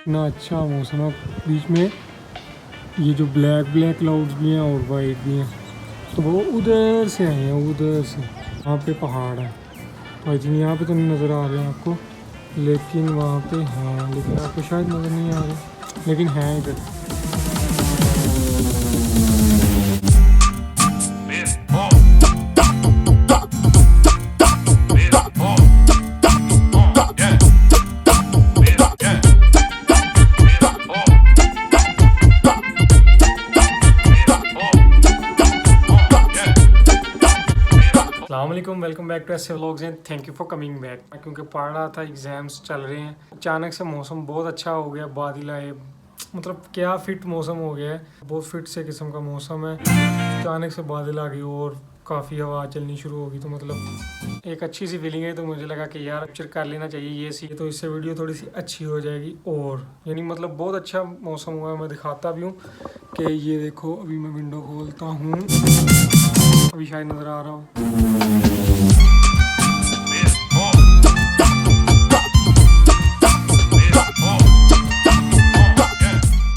इतना अच्छा मौसम है। बीच में ये जो ब्लैक ब्लैक क्लाउड्स भी हैं और वाइट भी हैं, तो वो उधर से आए हैं, उधर से। वहाँ पे पहाड़ है, तो आई थिंक यहाँ पे तो नहीं नज़र आ रहे हैं आपको, लेकिन वहाँ पे हैं, लेकिन आपको शायद नज़र नहीं आ रहे, लेकिन हैं इधर। अस्सलामुअलैकुम, वेलकम बैक टू ऐसे vlogs and thank you for coming back. क्योंकि पढ़ रहा था, एग्ज़ाम्स चल रहे हैं, अचानक से मौसम बहुत अच्छा हो गया, बादल आए, मतलब क्या फिट मौसम हो गया है, बहुत फिट से किस्म का मौसम है। अचानक से बादल आ गई और काफ़ी हवा चलनी शुरू होगी, तो मतलब एक अच्छी सी फीलिंग है। तो मुझे लगा कि यार कैप्चर कर लेना चाहिए ये सी, तो इससे वीडियो थोड़ी सी अच्छी हो जाएगी। और यानी मतलब बहुत अच्छा मौसम हुआ है, मैं दिखाता भी हूँ कि ये देखो। अभी मैं विंडो खोलता हूँ, अभी शायद नज़र आ रहा हो।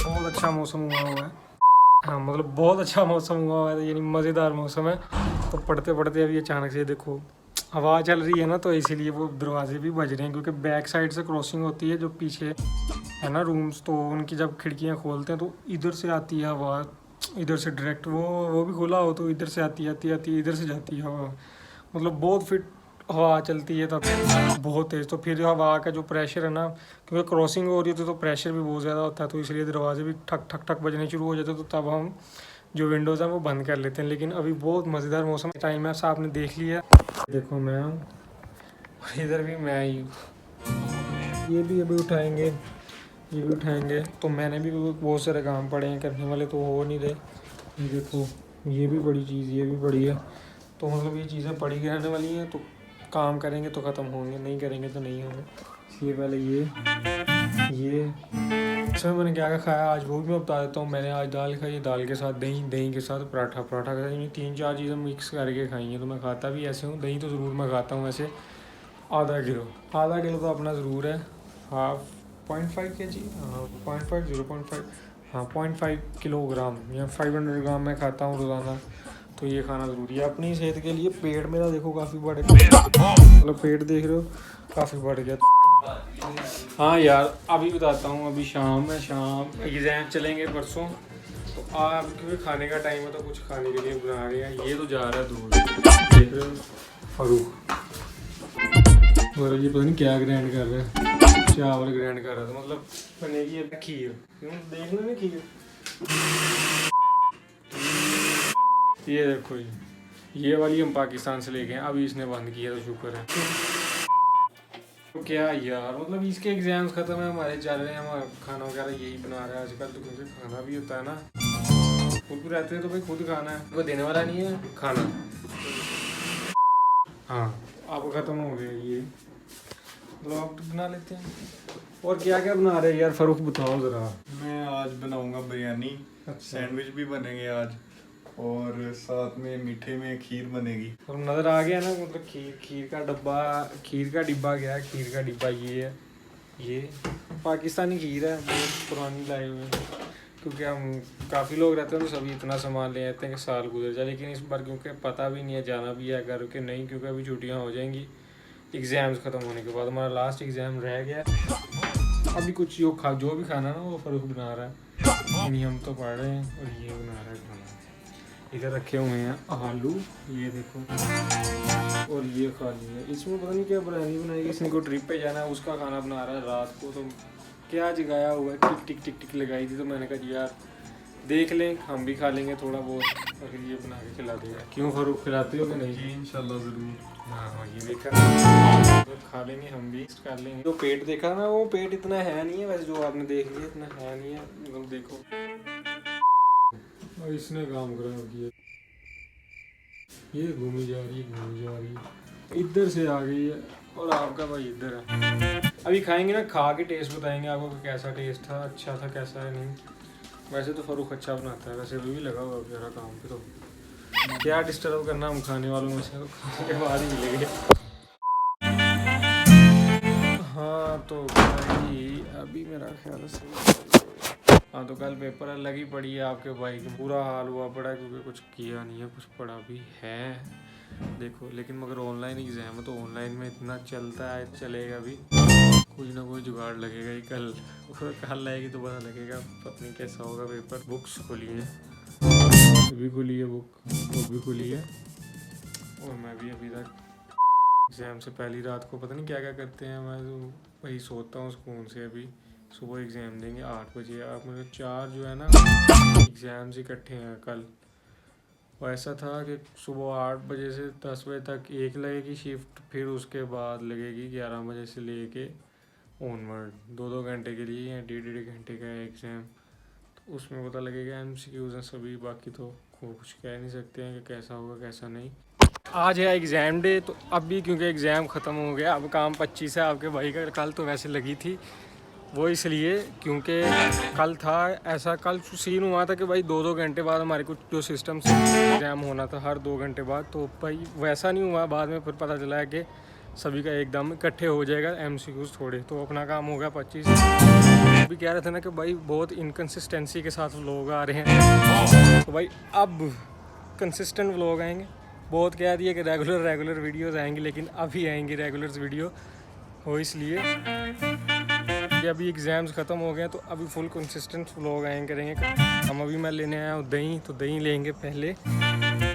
बहुत अच्छा मौसम हुआ है, हाँ मतलब बहुत अच्छा मौसम हुआ है, यानी मज़ेदार मौसम है। तो पढ़ते पढ़ते अभी अचानक से देखो हवा चल रही है ना, तो इसीलिए वो दरवाजे भी बज रहे हैं, क्योंकि बैक साइड से क्रॉसिंग होती है, जो पीछे है ना रूम्स, तो उनकी जब खिड़कियाँ खोलते हैं तो इधर से आती है हवा, इधर से डायरेक्ट वो भी खुला हो तो इधर से आती है इधर से जाती है हवा, मतलब बहुत फिट हवा चलती है तब, बहुत तेज़। तो फिर हवा का जो प्रेशर है ना, क्योंकि क्रॉसिंग हो रही होती है तो प्रेशर भी बहुत ज़्यादा होता है, तो इसलिए दरवाजे भी ठक ठक ठक बजने शुरू हो जाते हैं, तो तब हम जो विंडोज़ हैं वो बंद कर लेते हैं। लेकिन अभी बहुत मज़ेदार मौसम, टाइम लैप्स आपने देख लिया, देखो मैं हूँ और इधर भी मैं ही हूँ। ये भी अभी उठाएंगे, ये भी उठाएंगे, तो मैंने भी बहुत सारे काम पड़े हैं करने वाले, तो हो नहीं रहे। ये देखो, ये भी बड़ी चीज़, ये भी बड़ी है, तो मतलब ये चीज़ें पड़ी रहने वाली हैं, तो काम करेंगे तो ख़त्म होंगे, नहीं करेंगे तो नहीं होंगे। ये पहले ये अच्छा मैंने क्या क्या खाया आज वो भी मैं बता देता हूँ। मैंने आज दाल खाई है, दाल के साथ दही, दही के साथ पराठा, पराठा के साथ, यानी 3-4 चीज़ें मिक्स करके खाई हैं। तो मैं खाता भी ऐसे हूँ, दही तो ज़रूर मैं खाता हूँ ऐसे। आधा किलो तो अपना ज़रूर है, हाफ 0.5 kg, हाँ 0.5 हाँ 0.5 किलोग्राम या 500 ग्राम मैं खाता हूँ रोज़ाना। तो ये खाना ज़रूरी है अपनी सेहत के लिए। पेट मेरा देखो काफ़ी बढ़ गया, मतलब पेट देख रहे हो काफ़ी बढ़ गया। हाँ यार अभी बताता हूँ, अभी शाम है, शाम एग्ज़ाम चलेंगे परसों, तो आप क्योंकि खाने का टाइम है तो कुछ खाने के लिए बना रहे हैं। ये तो जा रहा है दूर, देख रहे हो फरूक, और ये पता नहीं क्या ग्रैंड कर रहा है, चावल ग्रैंड कर रहा था, मतलब बनेगी अब खीर, क्यों देख लो ना खीर। ये देखो ये वाली हम पाकिस्तान से लेके हैं, अभी इसने बंद किया तो शुक्र है। तो क्या यार मतलब इसके एग्जाम्स खत्म है, हमारे चल रहे हैं, हमारा खाना वगैरह यही बना रहा है आजकल, तो क्योंकि खाना भी होता है ना, खुद भी रहते हैं तो भाई खुद खाना है, वो देने वाला नहीं है खाना। हाँ अब ख़त्म हो गया ये, ब्लॉग बना लेते हैं। और क्या क्या बना रहे हैं यार फरूक, बताओ ज़रा। मैं आज बनाऊंगा बिरयानी, सैंडविच भी बनेंगे आज, और साथ में मीठे में खीर बनेगी। और नज़र आ गया ना, मतलब खीर का डिब्बा गया, खीर का डिब्बा ये है, ये पाकिस्तानी खीर है, बहुत पुरानी लाई हुई है, क्योंकि हम काफ़ी लोग रहते हैं तो सभी इतना सामान ले आते हैं कि साल गुजर जाए। लेकिन इस बार क्योंकि पता भी नहीं है, जाना भी है घर के नहीं, क्योंकि अभी छुट्टियाँ हो जाएंगी एग्ज़ाम्स ख़त्म होने के बाद। हमारा लास्ट एग्ज़ाम रह गया, अभी कुछ जो भी खाना ना वो फरूक बना रहा है, यानी हम तो पढ़ रहे हैं और ये बना रहा है खाना। इधर रखे हुए हैं आलू, ये देखो, और ये खाली है, इसमें पता नहीं क्या बिरयानी बनाएगी, इसने को ट्रिप पे जाना है, उसका खाना बना रहा है रात को। तो क्या जगाया हुआ है, टिक टिक टिक टिक लगाई थी, तो मैंने कहा यार देख लें, हम भी खा लेंगे थोड़ा बहुत, और फिर ये बना के खिला देगा। क्यों फरूक, खिलाते हो कि नहीं? जी इंशाल्लाह ज़रूर। हाँ ये देखा, तो खा लेंगे हम भी, कर लेंगे। जो पेट देखा ना, वो पेट इतना है नहीं है वैसे, जो आपने देख लिया इतना है नहीं है, मतलब देखो और इसने काम खराब किया, ये घूमी जा रही है, इधर से आ गई है, और आपका भाई इधर है। अभी खाएंगे ना, खा के टेस्ट बताएंगे आपको कि कैसा टेस्ट था, अच्छा था कैसा है नहीं। वैसे तो फरूक अच्छा बनाता है, वैसे भी लगा हुआ बेचारा काम पे, तो क्या डिस्टर्ब करना हम खाने वालों में से, तो खाने के बाद ही मिलेंगे। हाँ हाँ तो भाई अभी मेरा ख्याल से हाँ तो कल पेपर अलग ही पड़ी है आपके भाई का पूरा हाल हुआ पड़ा है क्योंकि कुछ किया नहीं है, कुछ पढ़ा भी है देखो। लेकिन मगर ऑनलाइन एग्ज़ाम है तो ऑनलाइन में इतना चलता है, चलेगा भी, कोई ना कोई जुगाड़ लगेगा ही। कल आएगी तो पता लगेगा, पता नहीं कैसा होगा पेपर। बुक्स खुली है, अभी खुली है बुक, वो भी खुली है और मैं भी अभी तक एग्ज़ाम से पहली रात को पता नहीं क्या क्या करते हैं। मैं तो वही सोता हूँ सुकून से। अभी सुबह एग्ज़ाम देंगे 8 बजे। आप मतलब 4 जो है ना एग्ज़ाम्स इकट्ठे हैं कल। वो ऐसा था कि सुबह 8 बजे से 10 बजे तक एक लगेगी शिफ्ट, फिर उसके बाद लगेगी 11 बजे से लेके ऑनवर्ड 2-2 घंटे के लिए या 1.5 घंटे का एग्ज़ाम। तो उसमें पता लगेगा MCQs हैं सभी, बाकी तो कुछ कह नहीं सकते हैं कि कैसा होगा कैसा नहीं। आज है एग्ज़ाम डे तो अभी क्योंकि एग्ज़ाम ख़त्म हो गया, अब काम 25 है आपके भाई का। कल तो वैसे लगी थी वो इसलिए क्योंकि कल था ऐसा, कल सीन हुआ था कि भाई 2-2 घंटे बाद हमारे कुछ जो सिस्टम से एग्ज़ाम होना था हर 2 घंटे बाद, तो भाई वैसा नहीं हुआ। बाद में फिर पता चला है कि सभी का एकदम इकट्ठे हो जाएगा MCQs थोड़े, तो अपना काम हो गया 25। अभी कह रहे थे ना कि भाई बहुत इनकन्सिस्टेंसी के साथ व्लॉग आ रहे हैं, तो भाई अब कंसिस्टेंट व्लॉग आएंगे। बहुत कह दिए कि रेगुलर वीडियोस आएंगी, लेकिन अभी आएंगी रेगुलर वीडियो हो, इसलिए कि अभी एग्ज़ाम्स ख़त्म हो गए तो अभी फुल कंसिस्टेंट व्लॉग आएंगे करेंगे। हम अभी मैं लेने आया हूँ दही, तो दही लेंगे पहले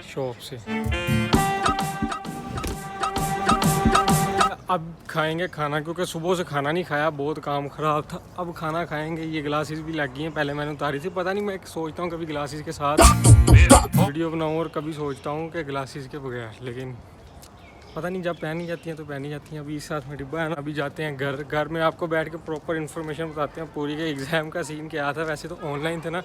शॉप से, अब खाएंगे खाना क्योंकि सुबह से खाना नहीं खाया, बहुत काम ख़राब था। अब खाना खाएंगे। ये ग्लासेस भी लग गई हैं, पहले मैंने उतारी थी। पता नहीं, मैं सोचता हूँ कभी ग्लासेस के साथ वीडियो बनाऊँ और कभी सोचता हूँ कि ग्लासेस के बगैर, लेकिन पता नहीं, जब पहनी जाती हैं तो पहनी जाती हैं। अभी इस साथ में डिब्बा है ना। अभी जाते हैं घर में आपको बैठ के प्रॉपर इन्फॉर्मेशन बताते हैं पूरी के एग्ज़ाम का सीन क्या था। वैसे तो ऑनलाइन थे ना,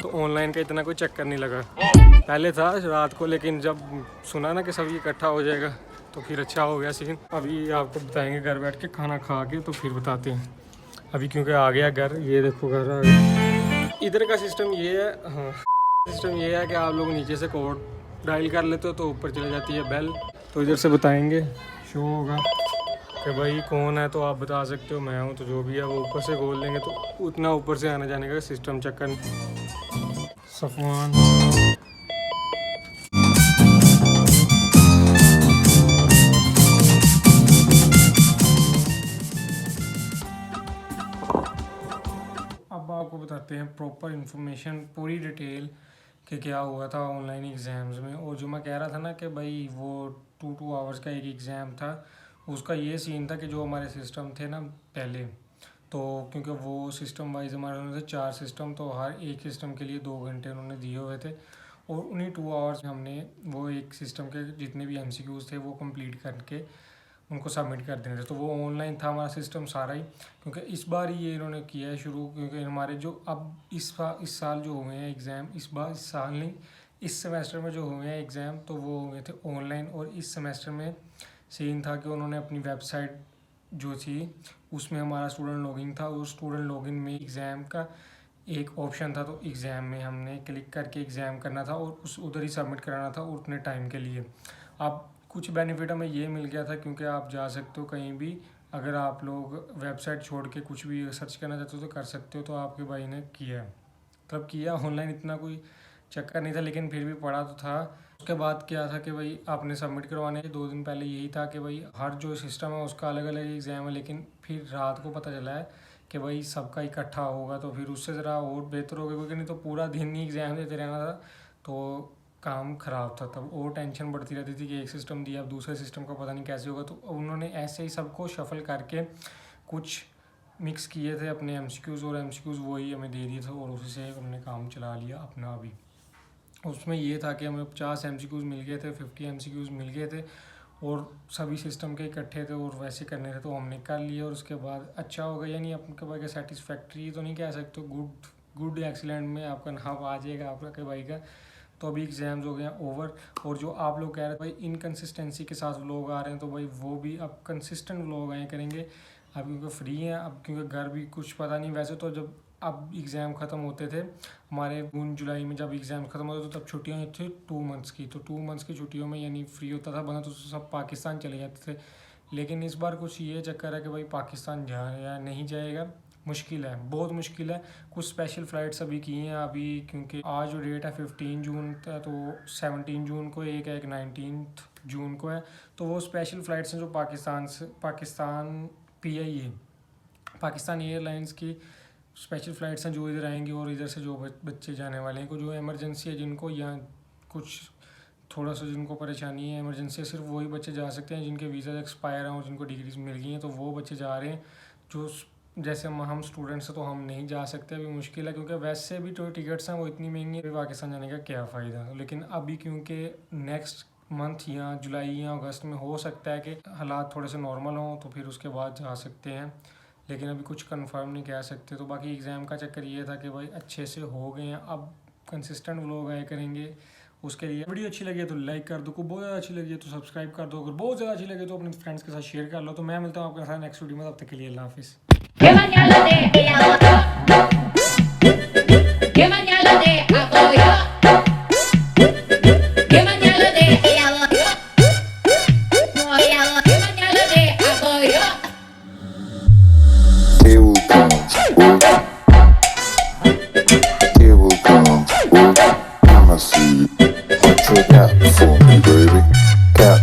तो ऑनलाइन का इतना कोई चक्कर नहीं लगा, पहले था रात को, लेकिन जब सुना ना कि सब इकट्ठा हो जाएगा तो फिर अच्छा हो गया सीन। अभी आपको बताएंगे घर बैठ के खाना खा के, तो फिर बताते हैं अभी क्योंकि आ गया घर। ये देखो घर आ गया। इधर का सिस्टम ये है, हाँ सिस्टम ये है कि आप लोग नीचे से कोड डायल कर लेते हो तो ऊपर चली जाती है बेल, तो इधर से बताएंगे शो होगा कि भाई कौन है, तो आप बता सकते हो मैं हूँ, तो जो भी है वो ऊपर से खोल लेंगे तो उतना ऊपर से आने जाने का सिस्टम चक्कर। सफवान अब आपको बताते हैं प्रॉपर इन्फॉर्मेशन, पूरी डिटेल कि क्या हुआ था ऑनलाइन एग्ज़ाम्स में। और जो मैं कह रहा था ना कि भाई वो 2 आवर्स का एक एग्ज़ाम था, उसका ये सीन था कि जो हमारे सिस्टम थे ना पहले, तो क्योंकि वो सिस्टम वाइज हमारे उन्होंने 4 सिस्टम, तो हर एक सिस्टम के लिए 2 घंटे उन्होंने दिए हुए थे। और उन्हीं 2 आवर्स में हमने वो एक सिस्टम के जितने भी MCQs थे वो कंप्लीट करके उनको सबमिट कर देने थे। तो वो ऑनलाइन था हमारा सिस्टम सारा ही, क्योंकि इस बार ही ये इन्होंने किया है शुरू, क्योंकि हमारे जो अब इस साल जो हुए हैं एग्ज़ाम, इस साल नहीं, इस सेमेस्टर में जो हुए हैं एग्ज़ाम, तो वो हुए थे ऑनलाइन। और इस सेमेस्टर में सीन था कि उन्होंने अपनी वेबसाइट जो थी उसमें हमारा स्टूडेंट लॉगिन था, और स्टूडेंट लॉगिन में एग्ज़ाम का एक ऑप्शन था, तो एग्ज़ाम में हमने क्लिक करके एग्ज़ाम करना था और उधर ही सबमिट कराना था उतने टाइम के लिए। अब कुछ बेनिफिट हमें ये मिल गया था क्योंकि आप जा सकते हो कहीं भी, अगर आप लोग वेबसाइट छोड़ के कुछ भी सर्च करना चाहते हो तो कर सकते हो। तो आपके भाई ने किया, तब किया ऑनलाइन, इतना कोई चक्कर नहीं था, लेकिन फिर भी पढ़ा तो था। उसके बाद क्या था कि भाई आपने सबमिट करवाने के 2 दिन पहले यही था कि भाई हर जो सिस्टम है उसका अलग अलग एग्ज़ाम है, लेकिन फिर रात को पता चला है कि भाई सबका इकट्ठा होगा, तो फिर उससे ज़रा और बेहतर हो गया, क्योंकि नहीं तो पूरा दिन ही एग्ज़ाम देते रहना था तो काम ख़राब था। तब और टेंशन बढ़ती रहती थी कि एक सिस्टम दिया अब दूसरे सिस्टम का पता नहीं कैसे होगा। तो उन्होंने ऐसे ही सबको शफल करके कुछ मिक्स किए थे अपने MCQs, और MCQs वही हमें दे दिए थे और उसी से हमने काम चला लिया अपना। अभी उसमें ये था कि हमें 50 MCQs मिल गए थे, 50 MCQs मिल गए थे, और सभी सिस्टम के इकट्ठे थे और वैसे करने थे, तो हमने कर लिए। और उसके बाद अच्छा हो गया, यानी आपके भाई का सेटिस्फैक्ट्री तो नहीं कह सकते, गुड एक्सीलेंट में आपका नाम आ जाएगा आपके भाई का। तो अभी एग्ज़ाम्स हो गए हैं ओवर। और जो आप लोग कह रहे थे भाई इनकन्सिस्टेंसी के साथ व्लॉग आ रहे हैं, तो भाई वो भी अब कंसिस्टेंट व्लॉग आए करेंगे। अब क्योंकि फ्री हैं, अब क्योंकि घर भी कुछ पता नहीं। वैसे तो जब अब एग्ज़ाम ख़त्म होते थे हमारे जून जुलाई में, जब एग्ज़ाम ख़त्म होते तो तब छुट्टियाँ थी 2 मंथ्स की, तो 2 मंथ्स की छुट्टियों में यानी फ्री होता था, बना तो सब पाकिस्तान चले जाते थे लेकिन इस बार कुछ ये चक्कर है कि भाई पाकिस्तान जा या नहीं जाएगा, मुश्किल है, बहुत मुश्किल है। कुछ स्पेशल फ़्लाइट्स अभी की हैं अभी, क्योंकि आज जो डेट है 15 जून है, तो 17 जून को एक है, एक 19 जून को है। तो वो स्पेशल फ़्लाइट्स हैं जो पाकिस्तान PIA पाकिस्तान एयरलाइंस की स्पेशल फ़्लाइट्स हैं जो इधर आएंगी, और इधर से जो बच्चे जाने वाले हैं, को जो इमरजेंसी है, जिनको या कुछ थोड़ा सा जिनको परेशानी है, इमरजेंसी, सिर्फ वही बच्चे जा सकते हैं जिनके वीज़ा एक्सपायर हैं और जिनको डिग्रीज मिल गई हैं, तो वो बच्चे जा रहे हैं। जो जैसे हम स्टूडेंट्स हैं तो हम नहीं जा सकते, अभी मुश्किल है, क्योंकि वैसे भी जो टिकट्स हैं वो इतनी महंगी है, पाकिस्तान जाने का क्या फ़ायदा। लेकिन अभी क्योंकि नेक्स्ट मंथ या जुलाई या अगस्त में हो सकता है कि हालात थोड़े से नॉर्मल हों, तो फिर उसके बाद जा सकते हैं, लेकिन अभी कुछ कंफर्म नहीं कह सकते। तो बाकी एग्ज़ाम का चक्कर ये था कि भाई अच्छे से हो गए हैं, अब कंसिस्टेंट व्लॉग आया करेंगे। उसके लिए वीडियो अच्छी लगी तो लाइक कर दो, को बहुत ज़्यादा अच्छी लगी तो सब्सक्राइब कर दो, अगर बहुत ज़्यादा अच्छी लगी तो अपने फ्रेंड्स के साथ शेयर कर लो। तो मैं मिलता हूँ आपके साथ नेक्स्ट वीडियो में, तब तक के लिए अल्लाह हाफिज़। Que mañana de ella otro. Que mañana de hago yo. Que mañana de ella otro. No, ella otro. Que mañana de hago yo. Here will come, here will come, can I see? Hot your cat for me, baby. Cat